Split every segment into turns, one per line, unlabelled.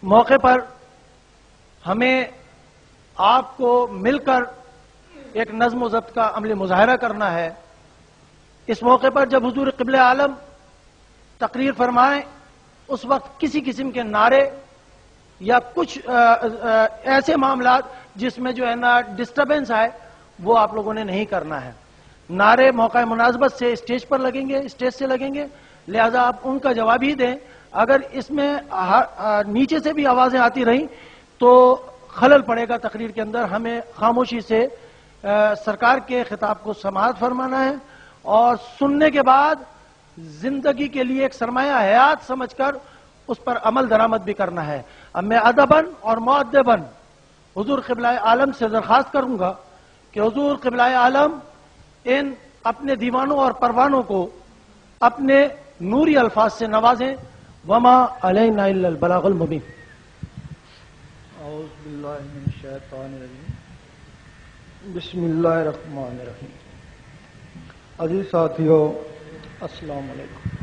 موقع پر ہمیں آپ کو مل کر ایک نظم و ضبط کا عملی مظاہرہ کرنا ہے۔ اس موقع پر جب حضور قبل عالم تقریر فرمائیں اس وقت کسی قسم کے نعرے یا کچھ ایسے معاملات جس میں جو ہے نا ڈسٹربنس آئے وہ آپ لوگوں نے نہیں کرنا ہے۔ نعرے موقع مناسبت سے اسٹیج پر لگیں گے، اسٹیج سے لگیں گے، لہذا آپ ان کا جواب ہی دیں۔ اگر اس میں نیچے سے بھی آوازیں آتی رہیں تو خلل پڑے گا تقریر کے اندر۔ ہمیں خاموشی سے سرکار کے خطاب کو سماعت فرمانا ہے اور سننے کے بعد زندگی کے لیے ایک سرمایہ حیات سمجھ کر اس پر عمل درآمد بھی کرنا ہے۔ اب میں ادباً اور مؤدباً حضور قبلہ عالم سے درخواست کروں گا کہ حضور قبلہ عالم ان اپنے دیوانوں اور پروانوں کو اپنے نوری الفاظ سے نوازیں۔ وما علینا الا البلاغ المبین۔
اعوذ باللہ من الشیطان الرجیم، بسم اللہ الرحمن الرحیم۔ عزیز ساتھیو، السلام علیکم۔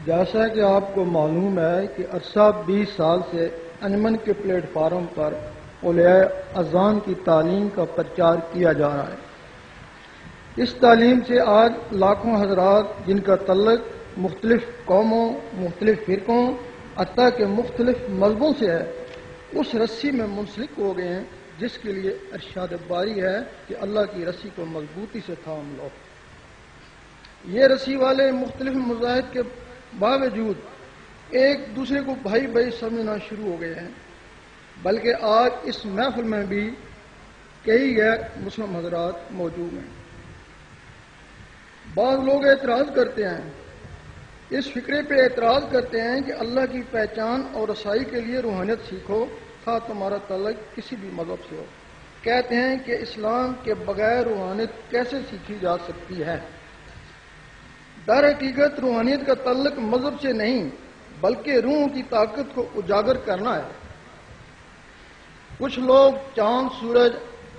جیسا کہ آپ کو معلوم ہے کہ عرصہ 20 سال سے انجمن کے پلیٹ فارم پر اولیاء اذان کی تعلیم کا پرچار کیا جا رہا ہے۔ اس تعلیم سے آج لاکھوں حضرات جن کا تعلق مختلف قوموں، مختلف فرقوں، حتیٰ کہ مختلف مذہبوں سے ہے، اس رسی میں منسلک ہو گئے ہیں جس کے لیے ارشاد باری ہے کہ اللہ کی رسی کو مضبوطی سے تھام لو۔ یہ رسی والے مختلف مذاہب کے باوجود ایک دوسرے کو بھائی بھائی سمجھنا شروع ہو گئے ہیں، بلکہ آج اس محفل میں بھی کئی غیر مسلم حضرات موجود ہیں۔ بعض لوگ اعتراض کرتے ہیں، اس فکرے پہ اعتراض کرتے ہیں کہ اللہ کی پہچان اور رسائی کے لیے روحانیت سیکھو، خواہ تمہارا تعلق کسی بھی مذہب سے ہو۔ کہتے ہیں کہ اسلام کے بغیر روحانیت کیسے سیکھی جا سکتی ہے؟ در حقیقت روحانیت کا تعلق مذہب سے نہیں بلکہ روح کی طاقت کو اجاگر کرنا ہے۔ کچھ لوگ چاند، سورج،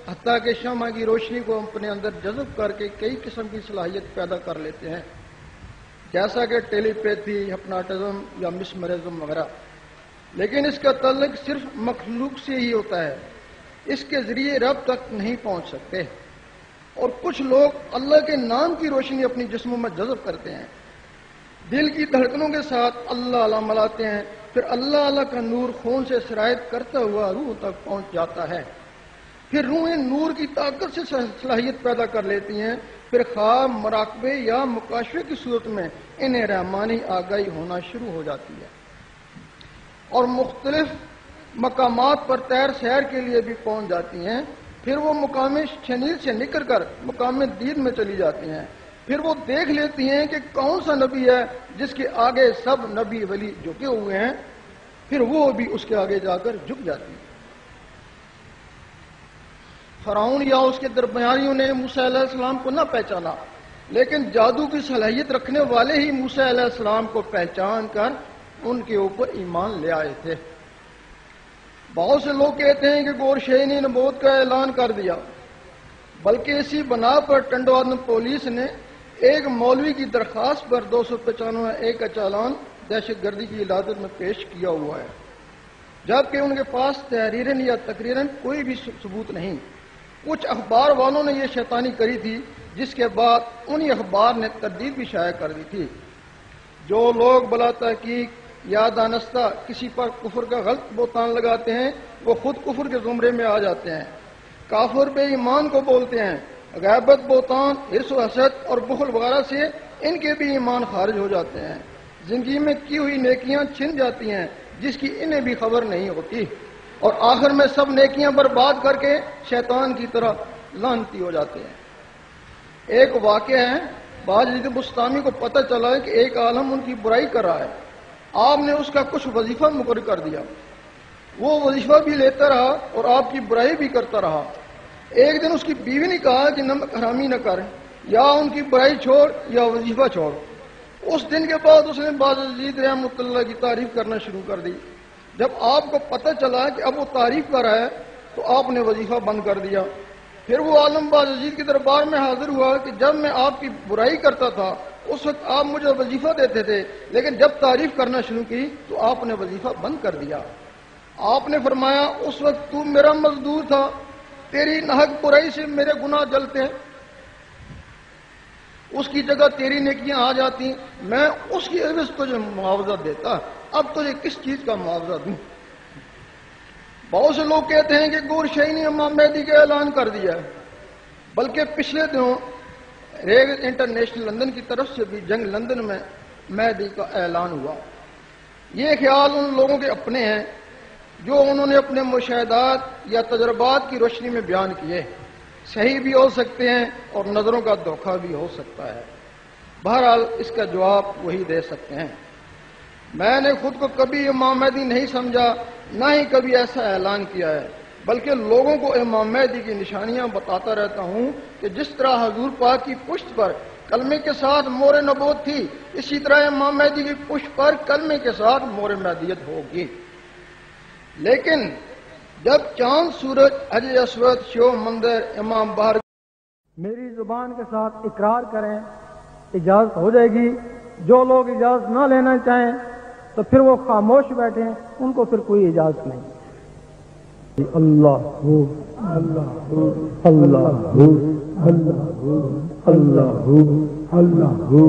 حتیٰ کہ شمع کی روشنی کو اپنے اندر جذب کر کے کئی قسم کی صلاحیت پیدا کر لیتے ہیں، جیسا کہ ٹیلی پیتھی، ہپناٹزم یا مسمرزم وغیرہ، لیکن اس کا تعلق صرف مخلوق سے ہی ہوتا ہے، اس کے ذریعے رب تک نہیں پہنچ سکتے۔ اور کچھ لوگ اللہ کے نام کی روشنی اپنی جسموں میں جذب کرتے ہیں، دل کی دھڑکنوں کے ساتھ اللہ اللہ ملاتے ہیں، پھر اللہ اللہ کا نور خون سے سرایت کرتا ہوا روح تک پہنچ جاتا ہے۔ پھر روحیں نور کی طاقت سے صلاحیت پیدا کر لیتی ہیں، پھر خواب، مراقبے یا مکاشفے کی صورت میں انہیں رحمانی آگاہی ہونا شروع ہو جاتی ہے اور مختلف مقامات پر تیر سیر کے لیے بھی پہنچ جاتی ہیں۔ پھر وہ مقام شنیل سے نکل کر مقام دید میں چلی جاتی ہیں۔ پھر وہ دیکھ لیتی ہیں کہ کون سا نبی ہے جس کے آگے سب نبی ولی جھکے ہوئے ہیں، پھر وہ بھی اس کے آگے جا کر جھک جاتی ہیں۔ فرعون یا اس کے درمیانیوں نے موسیٰ علیہ السلام کو نہ پہچانا، لیکن جادو کی صلاحیت رکھنے والے ہی موسیٰ علیہ السلام کو پہچان کر ان کے اوپر ایمان لے آئے تھے۔ بہت سے لوگ کہتے ہیں کہ گورشئی نے نبوت کا اعلان کر دیا، بلکہ اسی بنا پر ٹنڈوادن پولیس نے ایک مولوی کی درخواست پر 295(1) کا چالان دہشت گردی کی علادت میں پیش کیا ہوا ہے، جبکہ ان کے پاس تحریراً یا تقریراً کوئی بھی ثبوت نہیں۔ کچھ اخبار والوں نے یہ شیطانی کری تھی، جس کے بعد انہی اخبار نے تردید بھی شائع کر دی تھی۔ جو لوگ بلا تحقیق یا دانستہ کسی پر کفر کا غلط بہتان لگاتے ہیں وہ خود کفر کے زمرے میں آ جاتے ہیں۔ کافر بے ایمان کو بولتے ہیں، غیبت، بہتان، حرص و حسد اور بخل وغیرہ سے ان کے بھی ایمان خارج ہو جاتے ہیں۔ زندگی میں کی ہوئی نیکیاں چھن جاتی ہیں جس کی انہیں بھی خبر نہیں ہوتی، اور آخر میں سب نیکیاں برباد کر کے شیطان کی طرح لعنتی ہو جاتے ہیں۔ ایک واقعہ ہے، باجید بستامی کو پتہ چلا کہ ایک عالم ان کی برائی کر رہا ہے۔ آپ نے اس کا کچھ وظیفہ مقرر کر دیا، وہ وظیفہ بھی لیتا رہا اور آپ کی برائی بھی کرتا رہا۔ ایک دن اس کی بیوی نے کہا کہ نمک حرامی نہ کر، یا ان کی برائی چھوڑ یا وظیفہ چھوڑ۔ اس دن کے بعد اس نے باجید رحمۃ اللہ کی تعریف کرنا شروع کر دی۔ جب آپ کو پتہ چلا کہ اب وہ تعریف کر رہا ہے تو آپ نے وظیفہ بند کر دیا۔ پھر وہ عالم باجید کے دربار میں حاضر ہوا کہ جب میں آپ کی برائی کرتا تھا اس وقت آپ مجھے وظیفہ دیتے تھے، لیکن جب تعریف کرنا شروع کی تو آپ نے وظیفہ بند کر دیا۔ آپ نے فرمایا اس وقت تو میرا مزدور تھا، تیری ناحق برائی سے میرے گناہ جلتے ہیں، اس کی جگہ تیری نیکیاں آ جاتی، میں اس کی عوض تجھے معاوضہ دیتا، اب تجھے کس چیز کا معاوضہ دوں؟ بہت سے لوگ کہتے ہیں کہ گور شاہی نے امام مہدی کا اعلان کر دیا ہے، بلکہ پچھلے دنوں ریگ انٹرنیشنل لندن کی طرف سے بھی جنگ لندن میں مہدی کا اعلان ہوا۔ یہ خیال ان لوگوں کے اپنے ہیں جو انہوں نے اپنے مشاہدات یا تجربات کی روشنی میں بیان کیے، صحیح بھی ہو سکتے ہیں اور نظروں کا دھوکہ بھی ہو سکتا ہے۔ بہرحال اس کا جواب وہی دے سکتے ہیں۔ میں نے خود کو کبھی امام مہدی نہیں سمجھا، نہ ہی کبھی ایسا اعلان کیا ہے، بلکہ لوگوں کو امام مہدی کی نشانیاں بتاتا رہتا ہوں کہ جس طرح حضور پاک کی پشت پر کلمے کے ساتھ مور نبوت تھی، اسی طرح امام مہدی کی پشت پر کلمے کے ساتھ مور مہدیت ہوگی۔ لیکن جب چاند سورج حجر اسود شو مندر امام باہر
میری زبان کے ساتھ اقرار کریں، اجازت ہو جائے گی۔ جو لوگ اجازت نہ لینا چاہیں تو پھر وہ خاموش بیٹھیں، ان کو پھر کوئی اجازت نہیں۔ اللہ ہو اللہ ہو اللہ ہو اللہ ہو اللہ ہو اللہ ہو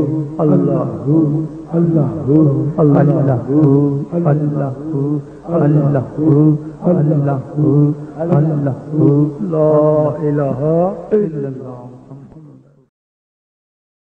اللہ ہو اللہ ہو اللہ ہو اللہ ہو اللہ ہو اللہ ہو اللہ ہو لا الہ الا اللہ۔